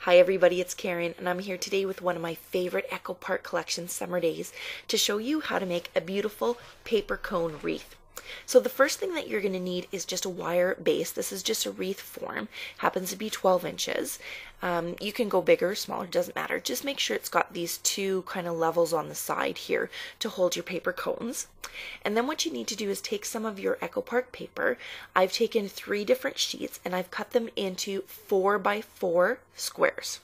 Hi everybody, it's Karen and I'm here today with one of my favorite Echo Park Collection summer days to show you how to make a beautiful paper cone wreath. So the first thing that you're going to need is just a wire base. This is just a wreath form, happens to be 12 inches. You can go bigger or smaller, doesn't matter. Just make sure it's got these two kind of levels on the side here to hold your paper cones. And then what you need to do is take some of your Echo Park paper. I've taken 3 different sheets and I've cut them into 4x4 squares.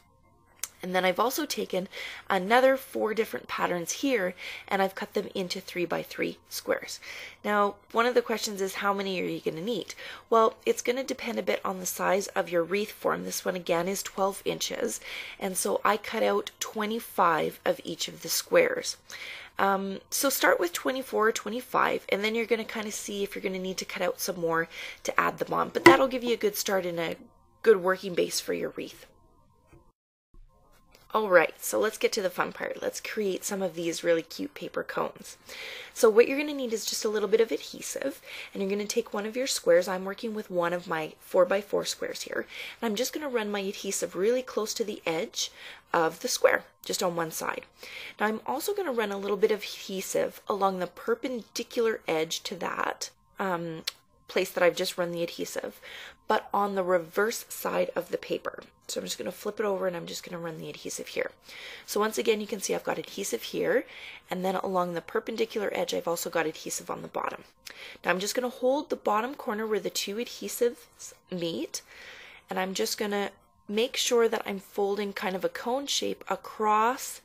And then I've also taken another 4 different patterns here and I've cut them into 3x3 squares. Now, one of the questions is how many are you going to need? Well, it's going to depend a bit on the size of your wreath form. This one again is 12 inches. And so I cut out 25 of each of the squares. So start with 24 or 25 and then you're going to kind of see if you're going to need to cut out some more to add them on. But that'll give you a good start and a good working base for your wreath. Alright, so let's get to the fun part. Let's create some of these really cute paper cones. So what you're going to need is just a little bit of adhesive, and you're going to take one of your squares. I'm working with one of my 4x4 squares here, and I'm just going to run my adhesive really close to the edge of the square, just on one side. Now I'm also going to run a little bit of adhesive along the perpendicular edge to that place that I've just run the adhesive, but on the reverse side of the paper. So I'm just going to flip it over and I'm just going to run the adhesive here. So once again, you can see I've got adhesive here, and then along the perpendicular edge, I've also got adhesive on the bottom. Now I'm just going to hold the bottom corner where the 2 adhesives meet, and I'm just going to make sure that I'm folding kind of a cone shape across,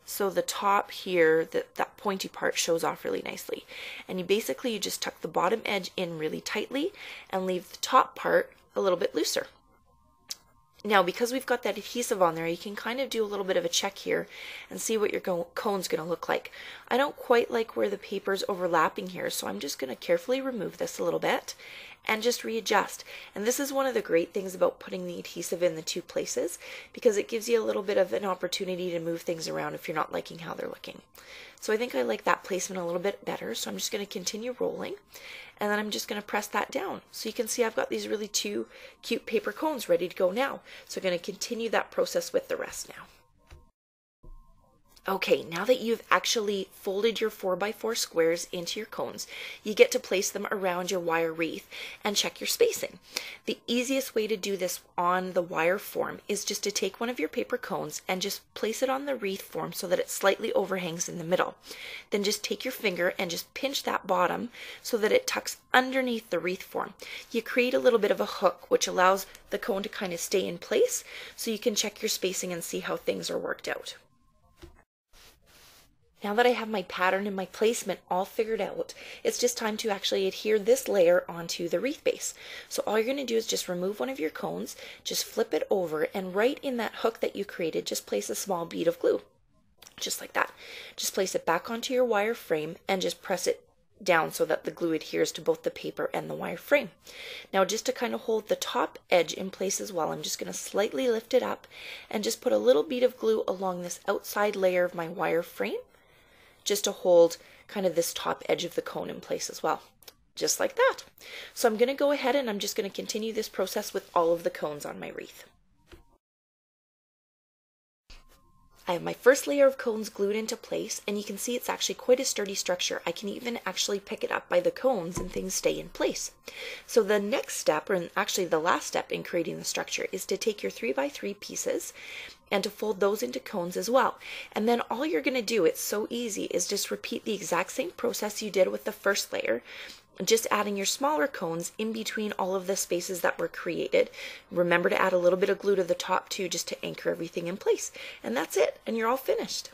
so the top here, that pointy part shows off really nicely. And you just tuck the bottom edge in really tightly and leave the top part a little bit looser. Now, because we've got that adhesive on there, you can kind of do a little bit of a check here and see what your cone's going to look like. I don't quite like where the paper's overlapping here, so I'm just going to carefully remove this a little bit and just readjust. And this is one of the great things about putting the adhesive in the 2 places, because it gives you a little bit of an opportunity to move things around if you're not liking how they're looking. So I think I like that placement a little bit better, so I'm just going to continue rolling, and then I'm just going to press that down. So you can see I've got these really 2 cute paper cones ready to go now. So I'm going to continue that process with the rest now. Okay, now that you've actually folded your 4x4 squares into your cones, you get to place them around your wire wreath and check your spacing. The easiest way to do this on the wire form is just to take one of your paper cones and just place it on the wreath form so that it slightly overhangs in the middle. Then just take your finger and just pinch that bottom so that it tucks underneath the wreath form. You create a little bit of a hook, which allows the cone to kind of stay in place so you can check your spacing and see how things are worked out. Now that I have my pattern and my placement all figured out, it's just time to actually adhere this layer onto the wreath base. So all you're going to do is just remove one of your cones, just flip it over, and right in that hook that you created, just place a small bead of glue. Just like that. Just place it back onto your wire frame and just press it down so that the glue adheres to both the paper and the wire frame. Now just to kind of hold the top edge in place as well, I'm just going to slightly lift it up and just put a little bead of glue along this outside layer of my wire frame, just to hold kind of this top edge of the cone in place as well. Just like that. So I'm going to go ahead and I'm just going to continue this process with all of the cones on my wreath. I have my first layer of cones glued into place, and you can see it's actually quite a sturdy structure. I can even actually pick it up by the cones and things stay in place. So the next step, or actually the last step in creating the structure, is to take your 3x3 pieces and to fold those into cones as well. And then all you're going to do, it's so easy, is just repeat the exact same process you did with the first layer, just adding your smaller cones in between all of the spaces that were created. Remember to add a little bit of glue to the top too, just to anchor everything in place. And that's it, and you're all finished.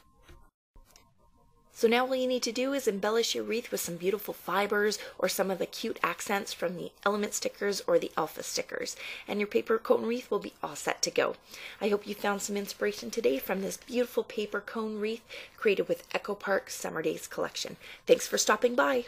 So now all you need to do is embellish your wreath with some beautiful fibers or some of the cute accents from the Element stickers or the Alpha stickers, and your paper cone wreath will be all set to go. I hope you found some inspiration today from this beautiful paper cone wreath created with Echo Park Summer Days collection. Thanks for stopping by.